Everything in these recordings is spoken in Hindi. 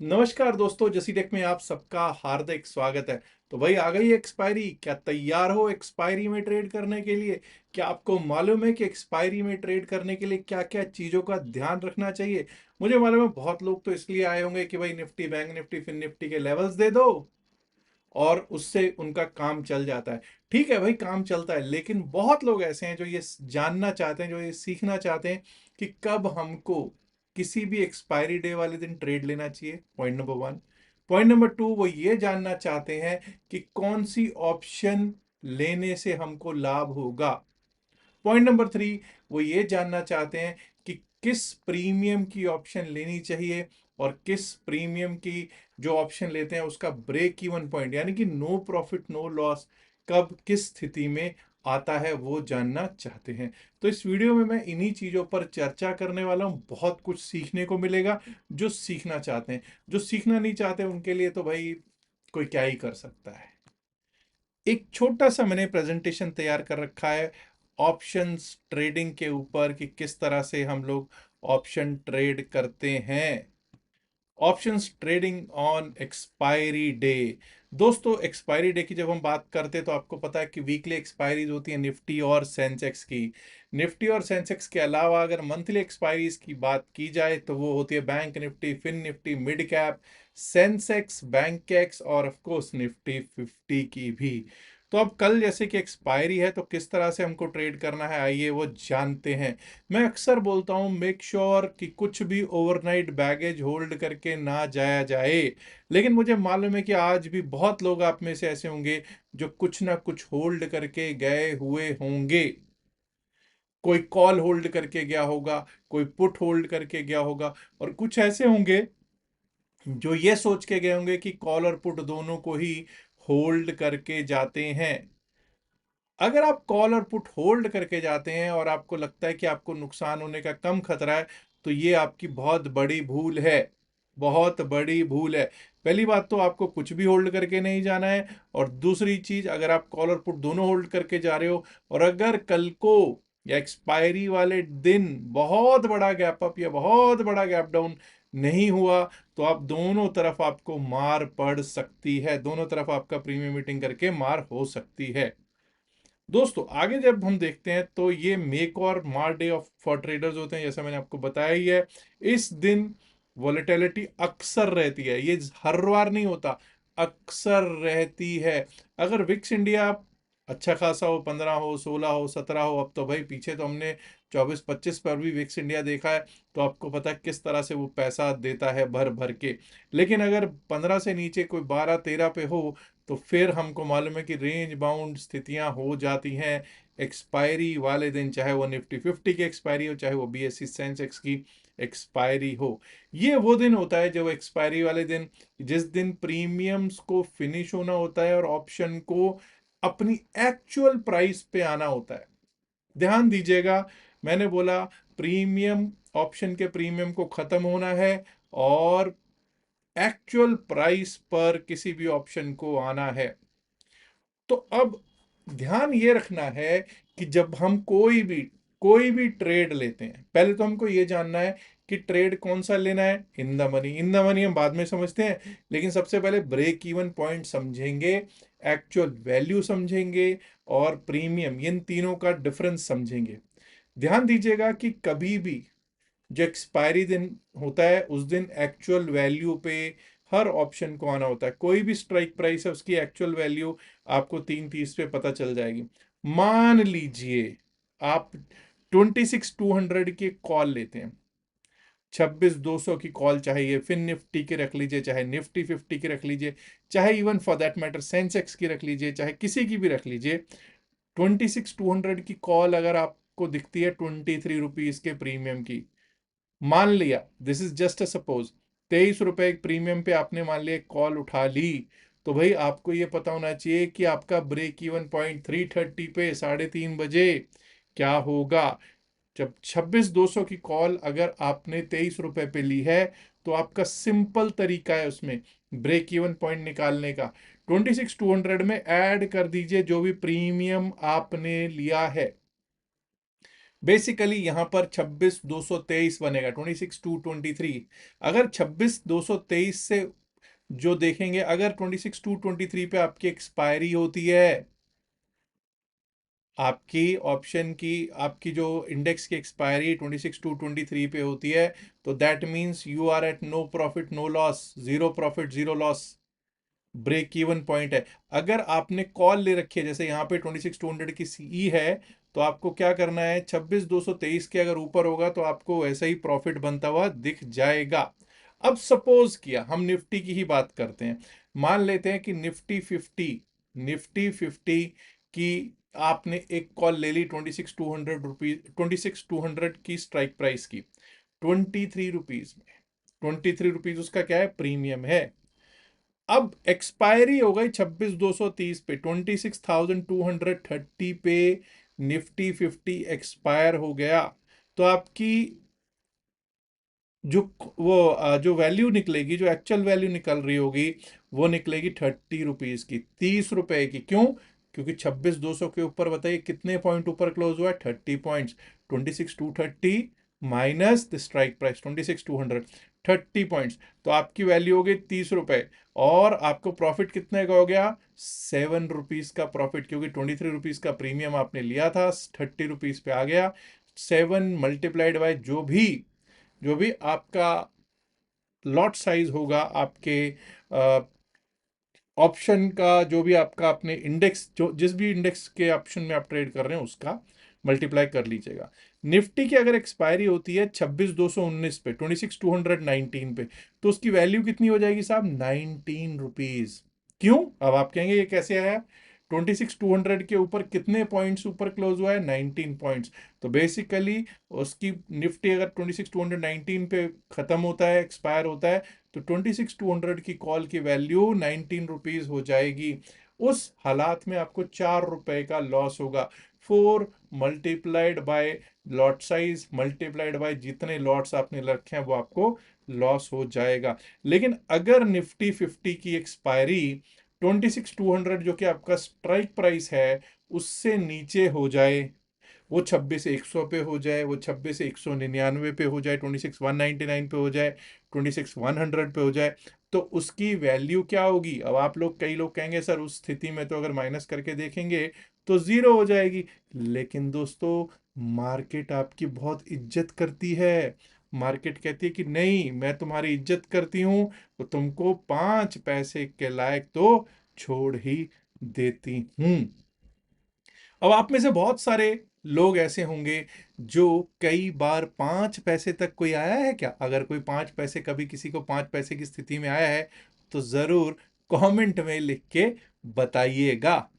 नमस्कार दोस्तों, जसी टेक में आप सबका हार्दिक स्वागत है। तो भाई आ गई एक्सपायरी। क्या तैयार हो एक्सपायरी में ट्रेड करने के लिए? क्या आपको मालूम है कि एक्सपायरी में ट्रेड करने के लिए क्या क्या चीजों का ध्यान रखना चाहिए? मुझे मालूम है बहुत लोग तो इसलिए आए होंगे कि भाई Nifty, bank Nifty, fin Nifty के लेवल्स दे दो और उससे उनका काम चल जाता है। ठीक है भाई, काम चलता है, लेकिन बहुत लोग ऐसे हैं जो ये जानना चाहते हैं, जो ये सीखना चाहते हैं कि कब हमको किसी भी एक्सपायरी डे वाले दिन ट्रेड लेना चाहिए। Point number one. Point number two, वो ये जानना चाहते हैं कि कौन सी ऑप्शन लेने से हमको लाभ होगा। पॉइंट नंबर थ्री, वो ये जानना चाहते हैं कि किस प्रीमियम की ऑप्शन लेनी चाहिए और किस प्रीमियम की जो ऑप्शन लेते हैं उसका ब्रेक इवन पॉइंट, यानी कि नो प्रॉफिट नो लॉस कब किस स्थिति में आता है, वो जानना चाहते हैं। तो इस वीडियो में मैं इन्हीं चीजों पर चर्चा करने वाला हूं। बहुत कुछ सीखने को मिलेगा जो सीखना चाहते हैं। जो सीखना नहीं चाहते उनके लिए तो भाई कोई क्या ही कर सकता है। एक छोटा सा मैंने प्रेजेंटेशन तैयार कर रखा है ऑप्शंस ट्रेडिंग के ऊपर कि किस तरह से हम लोग ऑप्शन ट्रेड करते हैं। Options trading on expiry day. दोस्तों, एक्सपायरी डे की जब हम बात करते हैं तो आपको पता है कि वीकली एक्सपायरीज होती है निफ्टी और सेंसेक्स की। निफ्टी और सेंसेक्स के अलावा अगर मंथली एक्सपायरीज की बात की जाए तो वो होती है bank Nifty, fin Nifty, mid cap, Sensex, Bankex और ऑफ कोर्स निफ्टी 50 की भी। तो अब कल जैसे कि एक्सपायरी है तो किस तरह से हमको ट्रेड करना है, आइए वो जानते हैं। मैं अक्सर बोलता हूं मेक श्योर कि कुछ भी ओवरनाइट बैगेज होल्ड करके ना जाया जाए। लेकिन मुझे मालूम है कि आज भी बहुत लोग आप में से ऐसे होंगे जो कुछ ना कुछ होल्ड करके गए हुए होंगे। कोई कॉल होल्ड करके गया होगा, कोई पुट होल्ड करके गया होगा, और कुछ ऐसे होंगे जो ये सोच के गए होंगे कि कॉल और पुट दोनों को ही होल्ड करके जाते हैं। अगर आप कॉल और पुट होल्ड करके जाते हैं और आपको लगता है कि आपको नुकसान होने का कम खतरा है, तो ये आपकी बहुत बड़ी भूल है। बहुत बड़ी भूल है। पहली बात तो आपको कुछ भी होल्ड करके नहीं जाना है, और दूसरी चीज, अगर आप कॉल और पुट दोनों होल्ड करके जा रहे हो और अगर कल को या एक्सपायरी वाले दिन बहुत बड़ा गैप अप या बहुत बड़ा गैप डाउन नहीं हुआ, तो आप दोनों तरफ आपको मार पड़ सकती है, दोनों तरफ आपका प्रीमियम मीटिंग करके मार हो सकती है। दोस्तों, आगे जब हम देखते हैं तो ये मेक और मार डे ऑफ फॉर ट्रेडर्स होते हैं, जैसा मैंने आपको बताया ही है। इस दिन वॉलेटिलिटी अक्सर रहती है, ये हर बार नहीं होता, अक्सर रहती है। अगर विक्स इंडिया अच्छा खासा हो, 15 हो, 16 हो, 17 हो, अब तो भाई पीछे तो हमने 24-25 पर भी विक्स इंडिया देखा है, तो आपको पता है किस तरह से वो पैसा देता है भर भर के। लेकिन अगर 15 से नीचे कोई 12-13 पे हो तो फिर हमको मालूम है कि रेंज बाउंड स्थितियां हो जाती हैं एक्सपायरी वाले दिन, चाहे वो निफ्टी 50 की एक्सपायरी हो, चाहे वो बीएससी सेंसेक्स की एक्सपायरी हो। ये वो दिन होता है जब एक्सपायरी वाले दिन, जिस दिन प्रीमियम्स को फिनिश होना होता है और ऑप्शन को अपनी एक्चुअल प्राइस पे आना होता है। ध्यान दीजिएगा, मैंने बोला प्रीमियम, ऑप्शन के प्रीमियम को खत्म होना है और एक्चुअल प्राइस पर किसी भी ऑप्शन को आना है। तो अब ध्यान ये रखना है कि जब हम कोई भी ट्रेड लेते हैं, पहले तो हमको ये जानना है कि ट्रेड कौन सा लेना है। In the money, in the money हम बाद में समझते हैं, लेकिन सबसे पहले ब्रेक इवन पॉइंट समझेंगे, एक्चुअल वैल्यू समझेंगे और प्रीमियम, इन तीनों का डिफरेंस समझेंगे। ध्यान दीजिएगा कि कभी भी जो एक्सपायरी दिन होता है उस दिन एक्चुअल वैल्यू पे हर ऑप्शन को आना होता है। कोई भी स्ट्राइक प्राइस है उसकी एक्चुअल वैल्यू आपको 3:30 पे पता चल जाएगी। मान लीजिए आप 26,200 की कॉल लेते हैं, 26,200 की कॉल चाहिए, फिर निफ्टी की रख लीजिए, चाहे निफ्टी 50 की रख लीजिए, चाहे even for that matter Sensex की रख लीजिए, चाहे किसी की भी रख लीजिए। 26,200 की कॉल अगर आपको दिखती है 23 रुपीज के प्रीमियम की, मान लिया, this is just a suppose, 23 रुपए प्रीमियम पे आपने मान लिया कॉल उठा ली, तो भाई आपको ये पता होना चाहिए कि आपका ब्रेक इवन पॉइंट 3:30 पे 3:30 बजे क्या होगा। जब 26,200 की कॉल अगर आपने 23 रुपए पे ली है, तो आपका सिंपल तरीका है उसमें ब्रेक इवन पॉइंट निकालने का, 26,200 में ऐड कर दीजिए जो भी प्रीमियम आपने लिया है। बेसिकली यहां पर 26,223 बनेगा, 26,223। अगर 26,223 से जो देखेंगे, अगर 26,223 पे आपकी एक्सपायरी होती है, आपकी ऑप्शन की, आपकी जो इंडेक्स की एक्सपायरी 26,223 पे होती है, तो that means you are at no profit no loss, zero profit zero loss, break even point है। अगर आपने कॉल ले रखी है, जैसे यहाँ पे 26,200 की सीई है, तो आपको क्या करना है, 26,223 के अगर ऊपर होगा तो आपको वैसा ही प्रॉफिट बनता हुआ दिख जाएगा। अब सपोज किया, हम निफ्टी की ही बात करते हैं, मान लेते हैं कि निफ्टी 50 की आपने एक कॉल ले ली 26,200 रुपीज, 26,200 की स्ट्राइक प्राइस की, 23 रुपीज में, 23 रुपीज उसका क्या है, प्रीमियम है। अब एक्सपायरी हो गई 26,230 पे, 26,230 पे निफ्टी 50 एक्सपायर हो गया, तो आपकी जो जो वैल्यू निकलेगी, जो एक्चुअल वैल्यू निकल रही होगी, वो निकलेगी 30 रुपीज की, 30 रुपए की। क्यों? क्योंकि 26,200 के ऊपर बताइए कितने पॉइंट ऊपर क्लोज हुआ है, 30 points. 26,230 minus the strike price 26,200, 30 points, तो आपकी वैल्यू हो गई 30 रुपए। और आपको प्रॉफिट कितने का हो गया, 7 रुपीज का प्रॉफिट, क्योंकि 23 रुपीज का प्रीमियम आपने लिया था, 30 रुपीज पे आ गया। 7 मल्टीप्लाइड बाय जो भी आपका लॉट साइज होगा, आपके ऑप्शन का, जो भी आपका अपने इंडेक्स, जो जिस भी इंडेक्स के ऑप्शन में आप ट्रेड कर रहे हैं उसका मल्टीप्लाई कर लीजिएगा। निफ्टी की अगर एक्सपायरी होती है 26,219 पे, 26,219 पे, तो उसकी वैल्यू कितनी हो जाएगी साहब, 19 रुपीज। क्यों? अब आप कहेंगे ये कैसे आया, 26,200 के ऊपर कितने पॉइंट्स ऊपर क्लोज हुआ है, 19 पॉइंट्स। तो बेसिकली उसकी निफ्टी अगर 26,219 पे खत्म होता है, एक्सपायर होता है, तो 26,200 की कॉल की वैल्यू 19 रुपीज हो जाएगी। उस हालात में आपको 4 रुपए का लॉस होगा। 4 multiplied by lot size multiplied by जितने लॉट्स आपने रखे हैं वो आपको लॉस हो जाएगा। लेकिन अगर निफ्टी 50 की एक्सपायरी 26,200 जो कि आपका स्ट्राइक प्राइस है उससे नीचे हो जाए, वो 26,100 पे हो जाए, वो 26,199 पे हो जाए, 26,199 पे हो जाए, 26,100 पे हो जाए, तो उसकी वैल्यू क्या होगी। अब आप लोग, कई लोग कहेंगे सर उस स्थिति में तो अगर माइनस करके देखेंगे तो जीरो हो जाएगी। लेकिन दोस्तों, मार्केट आपकी बहुत इज्जत करती है। मार्केट कहती है कि नहीं, मैं तुम्हारी इज्जत करती हूं, तो तुमको 5 पैसे के लायक तो छोड़ ही देती हूं। अब आप में से बहुत सारे लोग ऐसे होंगे जो कई बार 5 पैसे तक, कोई आया है क्या, अगर कोई 5 पैसे, कभी किसी को 5 पैसे की स्थिति में आया है तो जरूर कमेंट में लिख के बताइएगा।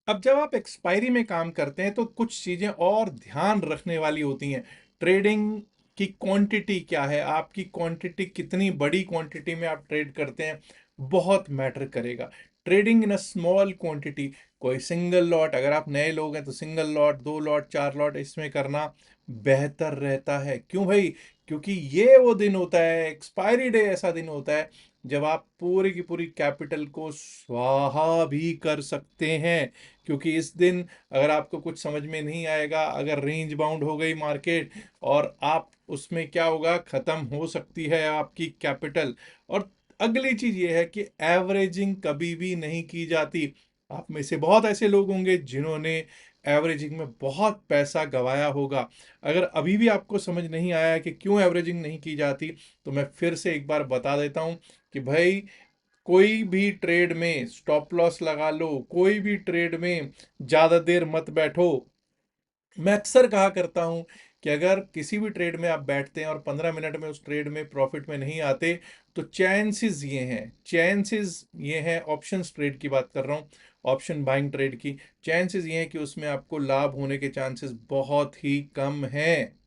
अब जब आप एक्सपायरी में काम करते हैं तो कुछ चीजें और ध्यान रखने वाली होती हैं। ट्रेडिंग की क्वांटिटी क्या है, आपकी क्वांटिटी कितनी बड़ी क्वांटिटी में आप ट्रेड करते हैं, बहुत मैटर करेगा। Trading in a small quantity, कोई सिंगल लॉट, अगर आप नए लोग हैं तो सिंगल लॉट, 2 लॉट, 4 लॉट इसमें करना बेहतर रहता है। क्यों भाई? क्योंकि ये वो दिन होता है, एक्सपायरी डे ऐसा दिन होता है जब आप पूरी की पूरी कैपिटल को स्वाहा भी कर सकते हैं। क्योंकि इस दिन अगर आपको कुछ समझ में नहीं आएगा, अगर रेंज बाउंड हो गई मार्केट और आप उसमें, क्या होगा, खत्म हो सकती है आपकी कैपिटल। और अगली चीज ये है कि एवरेजिंग कभी भी नहीं की जाती। आप में से बहुत ऐसे लोग होंगे जिन्होंने एवरेजिंग में बहुत पैसा गवाया होगा। अगर अभी भी आपको समझ नहीं आया कि क्यों एवरेजिंग नहीं की जाती, तो मैं फिर से एक बार बता देता हूं कि भाई, कोई भी ट्रेड में स्टॉप लॉस लगा लो, कोई भी ट्रेड में ज्यादा देर मत बैठो। मैं अक्सर कहा करता हूं कि अगर किसी भी ट्रेड में आप बैठते हैं और 15 मिनट में उस ट्रेड में प्रॉफिट में नहीं आते, तो चांसेस ये हैं ऑप्शंस ट्रेड की बात कर रहा हूं, ऑप्शन बाइंग ट्रेड की। चांसेस ये हैं कि उसमें आपको लाभ होने के चांसेस बहुत ही कम हैं।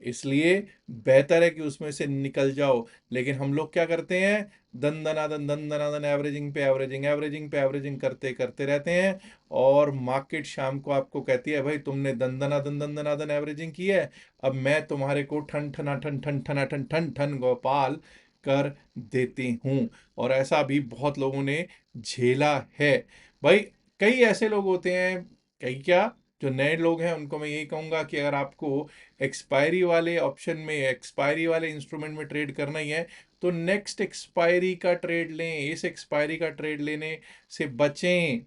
इसलिए बेहतर है कि उसमें से निकल जाओ। लेकिन हम लोग क्या करते हैं, दन दनादन एवरेजिंग पे एवरेजिंग, एवरेजिंग पे एवरेजिंग करते करते रहते हैं। और मार्केट शाम को आपको कहती है, भाई तुमने दन दनादन एवरेजिंग की है, अब मैं तुम्हारे को ठन ठना ठन ठन ठना ठन ठन ठन गोपाल कर देती हूं। और ऐसा भी बहुत लोगों ने झेला है। भाई, कई ऐसे लोग होते हैं, कई क्या, जो नए लोग हैं उनको मैं यही कहूंगा कि अगर आपको एक्सपायरी वाले ऑप्शन में, एक्सपायरी वाले इंस्ट्रूमेंट में ट्रेड करना ही है, तो नेक्स्ट एक्सपायरी का ट्रेड लें, इस एक्सपायरी का ट्रेड लेने से बचें,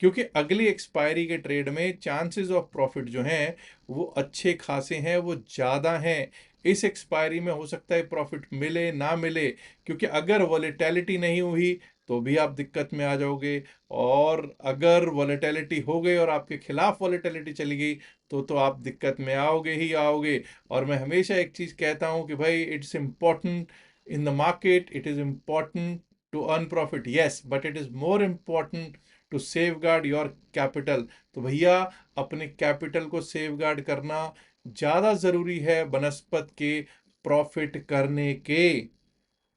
क्योंकि अगली एक्सपायरी के ट्रेड में चांसेस ऑफ प्रॉफिट जो हैं वो अच्छे खासे हैं, वो ज़्यादा हैं। इस एक्सपायरी में हो सकता है प्रॉफिट मिले ना मिले, क्योंकि अगर वॉलेटिलिटी नहीं हुई तो भी आप दिक्कत में आ जाओगे, और अगर वॉलेटिलिटी हो गई और आपके खिलाफ वॉलेटिलिटी चली गई तो आप दिक्कत में आओगे ही आओगे। और मैं हमेशा एक चीज़ कहता हूं कि भाई, it's important in the market, it is important to earn profit, yes, but it is more important to safeguard your capital. तो भैया, अपने कैपिटल को सेव गार्ड करना ज़्यादा ज़रूरी है बनस्पत के प्रॉफिट करने के,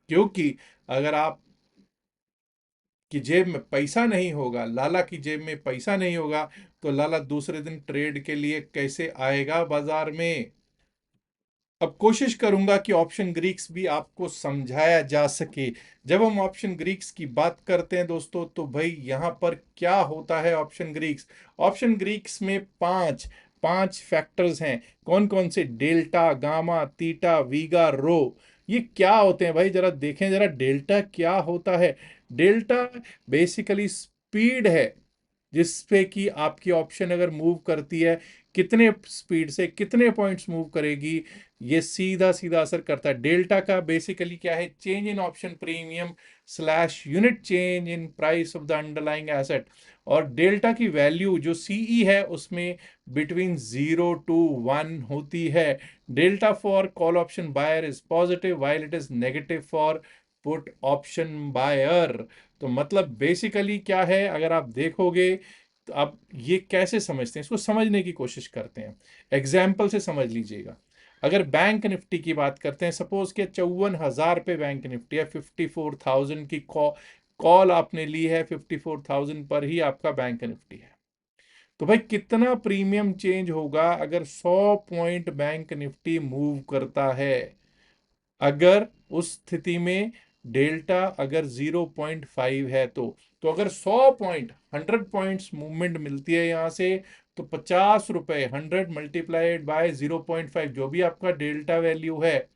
क्योंकि अगर आप की जेब में पैसा नहीं होगा, लाला की जेब में पैसा नहीं होगा, तो लाला दूसरे दिन ट्रेड के लिए कैसे आएगा बाजार में। अब कोशिश करूंगा कि ऑप्शन ग्रीक्स भी आपको समझाया जा सके। जब हम ऑप्शन ग्रीक्स की बात करते हैं दोस्तों, तो भाई यहां पर क्या होता है ऑप्शन ग्रीक्स। ऑप्शन ग्रीक्स में पांच पांच फैक्टर्स हैं। कौन कौन से? डेल्टा, गामा, थीटा, वीगा, रो। ये क्या होते हैं भाई, जरा देखें जरा, डेल्टा क्या होता है। डेल्टा बेसिकली स्पीड है जिसपे कि आपकी ऑप्शन अगर मूव करती है, कितने स्पीड से कितने पॉइंट्स मूव करेगी, ये सीधा सीधा असर करता है। डेल्टा का बेसिकली क्या है? Change in option premium slash unit change in price of the underlying asset. और डेल्टा की वैल्यू जो सीई है उसमें बिटवीन 0 to 1 होती है। Delta for call option buyer is positive while it is negative for put option buyer. तो मतलब बेसिकली क्या है, अगर आप देखोगे तो आप ये कैसे समझते हैं, इसको समझने की कोशिश करते हैं। एग्जाम्पल से समझ लीजिएगा। अगर बैंक निफ्टी की बात करते हैं, सपोज के 54,000 पे बैंक निफ्टी है, 54,000 की कॉल आपने ली है, 54,000 पर ही आपका बैंक निफ्टी है। तो भाई कितना प्रीमियम चेंज होगा अगर 100 पॉइंट बैंक निफ्टी मूव करता है? अगर उस स्थिति में डेल्टा अगर 0.5 है तो अगर 100 पॉइंट 100 पॉइंट्स मूवमेंट मिलती है यहां से, तो 50 रुपए 100 मल्टीप्लाइड बाय 0.5, जो भी आपका डेल्टा वैल्यू है,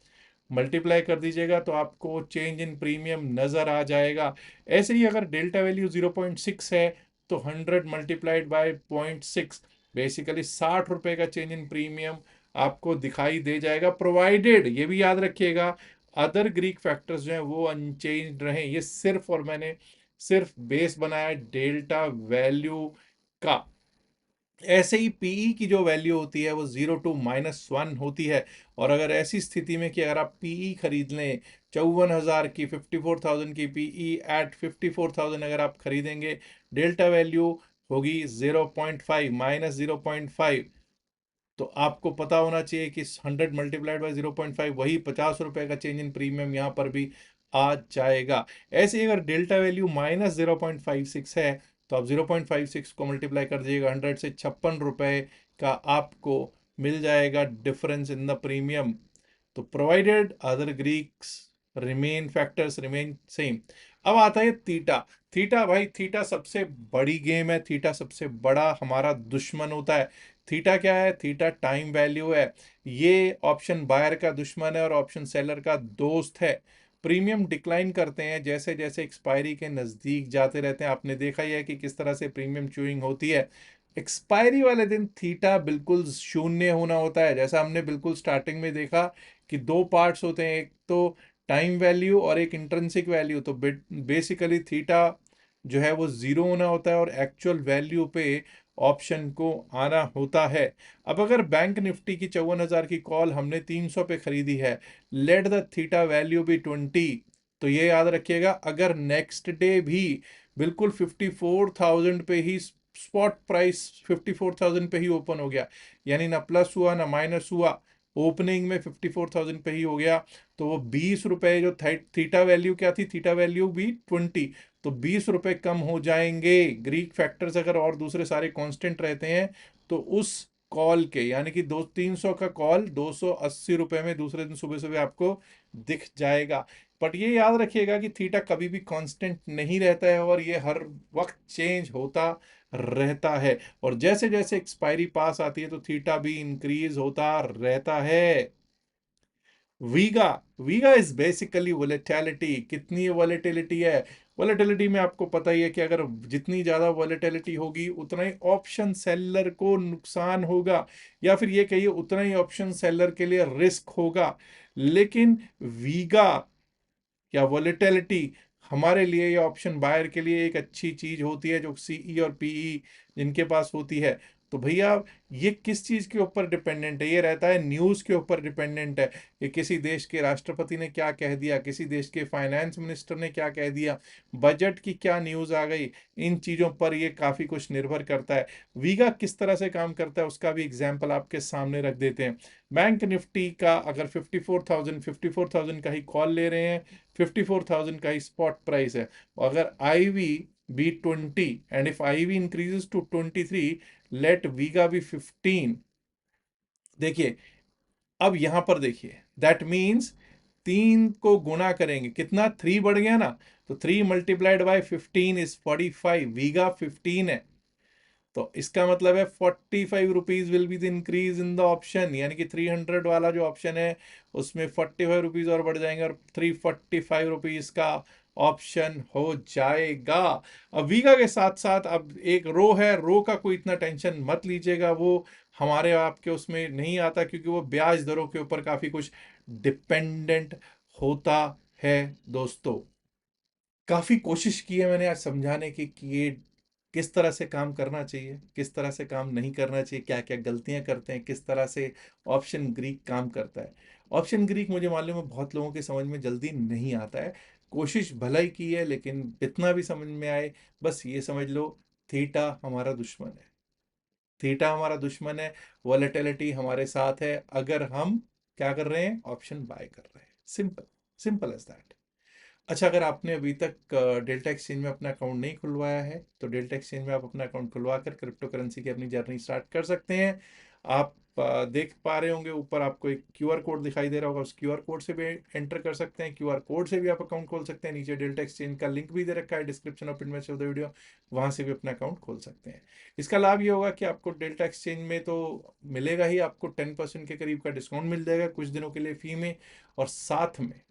मल्टीप्लाई कर दीजिएगा तो आपको चेंज इन प्रीमियम नजर आ जाएगा। ऐसे ही अगर डेल्टा वैल्यू 0.6 है, तो 100 मल्टीप्लाइड बाय 0.6, बेसिकली 60 रुपए का चेंज इन प्रीमियम आपको दिखाई दे जाएगा, प्रोवाइडेड, ये भी याद रखिएगा, अदर ग्रीक फैक्टर्स जो हैं वो अनचेंज्ड रहें। ये सिर्फ और मैंने सिर्फ बेस बनाया डेल्टा वैल्यू का। ऐसे ही पीई की जो वैल्यू होती है वो 0 to -1 होती है। और अगर ऐसी स्थिति में कि अगर आप पीई खरीद लें 54,000 की, 54,000 की पीई एट 54,000 अगर आप खरीदेंगे, डेल्टा वैल्यू होगी 0.5 -0.5, तो आपको पता होना चाहिए कि 100 मल्टीप्लाइड बाय 0.5 वही 50 रुपए का चेंज इन प्रीमियम यहाँ पर भी आ जाएगा। ऐसे ही अगर डेल्टा वैल्यू -0.56 है, तो आप 0.56 को मल्टीप्लाई कर दीजिएगा 100 से, 56 रुपए का आपको मिल जाएगा डिफरेंस इन द प्रीमियम। तो provided other Greeks remain factors remain same. अब आता है थीटा। थीटा भाई, थीटा सबसे बड़ी गेम है, थीटा सबसे बड़ा हमारा दुश्मन होता है। थीटा क्या है? थीटा टाइम वैल्यू है। ये ऑप्शन बायर का दुश्मन है और ऑप्शन सेलर का दोस्त है। प्रीमियम डिक्लाइन करते हैं जैसे जैसे एक्सपायरी के नज़दीक जाते रहते हैं। आपने देखा ही है कि किस तरह से प्रीमियम चूइंग होती है। एक्सपायरी वाले दिन थीटा बिल्कुल शून्य होना होता है, जैसा हमने बिल्कुल स्टार्टिंग में देखा कि दो पार्ट्स होते हैं, एक तो टाइम वैल्यू और एक इंट्रिंसिक वैल्यू। तो बेसिकली थीटा जो है वो जीरो होना होता है और एक्चुअल वैल्यू पे ऑप्शन को आना होता है। अब अगर बैंक निफ्टी की 54,000 की कॉल हमने 300 पे खरीदी है, let the theta value be 20, तो ये याद रखिएगा, अगर नेक्स्ट डे भी बिल्कुल 54,000 पे ही स्पॉट प्राइस 54,000 पे ही ओपन हो गया, यानी ना प्लस हुआ ना माइनस हुआ, ओपनिंग में 54,000 पे ही हो गया, तो वो 20 रुपए जो थीटा वैल्यू क्या थी, थीटा वैल्यू भी 20, तो 20 रुपए कम हो जाएंगे। ग्रीक फैक्टर्स अगर और दूसरे सारे कांस्टेंट रहते हैं तो उस कॉल के, यानी कि 300 का कॉल 280 रुपए में दूसरे दिन सुबह सुबह आपको दिख जाएगा। बट ये याद रखिएगा कि थीटा कभी भी कांस्टेंट नहीं रहता है और ये हर वक्त चेंज होता रहता है। और जैसे जैसे एक्सपायरी पास आती है तो थीटा भी इंक्रीज होता रहता है। वीगा, वीगा इज बेसिकली वोलेटिलिटी। कितनी वोलेटिलिटी है? वोलेटिलिटी में आपको पता ही है कि अगर जितनी ज्यादा वोलेटिलिटी होगी उतना ही ऑप्शन सेलर को नुकसान होगा, या फिर ये कहिए उतना ही ऑप्शन सेलर के लिए रिस्क होगा। लेकिन वीगा या वोलेटिलिटी हमारे लिए या ऑप्शन बायर के लिए एक अच्छी चीज होती है, जो सीई और पीई जिनके पास होती है। तो भैया ये किस चीज के ऊपर डिपेंडेंट है? ये रहता है न्यूज के ऊपर डिपेंडेंट है कि किसी देश के राष्ट्रपति ने क्या कह दिया, किसी देश के फाइनेंस मिनिस्टर ने क्या कह दिया, बजट की क्या न्यूज आ गई। इन चीजों पर ये काफी कुछ निर्भर करता है। वीगा किस तरह से काम करता है उसका भी एग्जाम्पल आपके सामने रख देते हैं। बैंक निफ्टी का अगर 54,000 का ही कॉल ले रहे हैं, 54,000 का ही स्पॉट प्राइस है। अगर IV be 20 and if IV increases to 23, let vega be 15। देखिए, अब यहां पर देखिए, दैट मीन्स 3 को गुना करेंगे, कितना 3 बढ़ गया ना, तो 3 मल्टीप्लाइड बाय 15 इज 45। वीगा 15 है, तो इसका मतलब है 45 rupees will be the increase in the option, यानी कि 300 वाला जो ऑप्शन है उसमें 45 रुपीज और बढ़ जाएंगे और 345 रुपीज का ऑप्शन हो जाएगा। अब वीगा के साथ साथ अब एक रो है, रो का कोई इतना टेंशन मत लीजिएगा, वो हमारे आपके उसमें नहीं आता, क्योंकि वो ब्याज दरों के ऊपर काफी कुछ डिपेंडेंट होता है दोस्तों। काफी कोशिश की है मैंने आज समझाने की कि ये किस तरह से काम करना चाहिए, किस तरह से काम नहीं करना चाहिए, क्या क्या गलतियां करते हैं, किस तरह से ऑप्शन ग्रीक काम करता है। ऑप्शन ग्रीक मुझे मालूम है बहुत लोगों के समझ में जल्दी नहीं आता है। कोशिश भला ही की है, लेकिन जितना भी समझ में आए, बस ये समझ लो, थीटा हमारा दुश्मन है। थीटा हमारा दुश्मन है, वॉलेटिलिटी हमारे साथ है अगर हम क्या कर रहे हैं, ऑप्शन बाय कर रहे हैं। Simple, simple as that. अच्छा, अगर आपने अभी तक डेल्टा एक्सचेंज में अपना अकाउंट नहीं खुलवाया है तो डेल्टा एक्सचेंज में आप अपना अकाउंट खुलवा कर क्रिप्टो करेंसी की अपनी जर्नी स्टार्ट कर सकते हैं। आप देख पा रहे होंगे ऊपर आपको एक QR कोड दिखाई दे रहा होगा, उस QR कोड से भी एंटर कर सकते हैं, QR कोड से भी आप अकाउंट खोल सकते हैं। नीचे डेल्टा एक्सचेंज का लिंक भी दे रखा है डिस्क्रिप्शन और पिन में से वीडियो, वहां से भी अपना अकाउंट खोल सकते हैं। इसका लाभ ये होगा कि आपको डेल्टा एक्सचेंज में तो मिलेगा ही, आपको 10% के करीब का डिस्काउंट मिल जाएगा कुछ दिनों के लिए फी में, और साथ में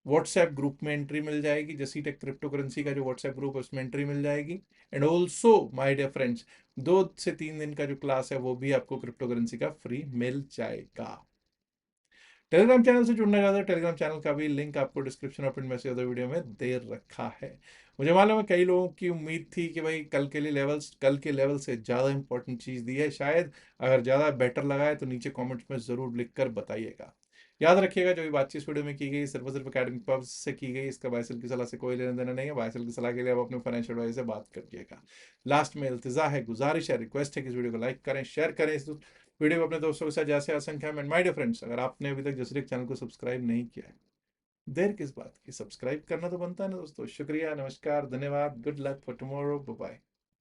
व्हाट्सएप ग्रुप में एंट्री मिल जाएगी, जैसी टेक क्रिप्टो करेंसी का जो व्हाट्सएप ग्रुप है उसमें एंट्री मिल जाएगी। And also my dear friends, 2 से 3 दिन का जो क्लास है वो भी आपको क्रिप्टो करेंसी का फ्री मिल जाएगा। टेलीग्राम चैनल से जुड़ना चाहते हैं, टेलीग्राम चैनल का भी लिंक आपको डिस्क्रिप्शन और पिन में से वीडियो में दे रखा है। मुझे मालूम है कई लोगों की उम्मीद थी कि भाई कल के लिए लेवल्स, कल के लेवल से ज़्यादा इंपॉर्टेंट चीज़ दी है शायद, अगर ज़्यादा बेटर लगा है तो नीचे कमेंट्स में ज़रूर लिख कर बताइएगा। याद रखिएगा, जो भी बातचीत इस वीडियो में की गई सिर्फ और सिर्फ एकेडमिक पर्पस से की गई, इसका बायसेल की सलाह से कोई लेना देना नहीं है। बायसेल की सलाह के लिए आप अपने फाइनेंशियल एडवाइजर से बात करिएगा। लास्ट में इल्तिजा है, गुजारिश है, रिक्वेस्ट है कि इस वीडियो को लाइक करें, शेयर करें इस वीडियो को अपने दोस्तों के साथ जैसे असंख्या में। माय डियर फ्रेंड्स, अगर आपने अभी तक जसरीक चैनल को सब्सक्राइब नहीं किया है, देर किस बात की, सब्सक्राइब करना तो बनता है ना दोस्तों। शुक्रिया, नमस्कार, धन्यवाद, good luck for tomorrow, bye bye.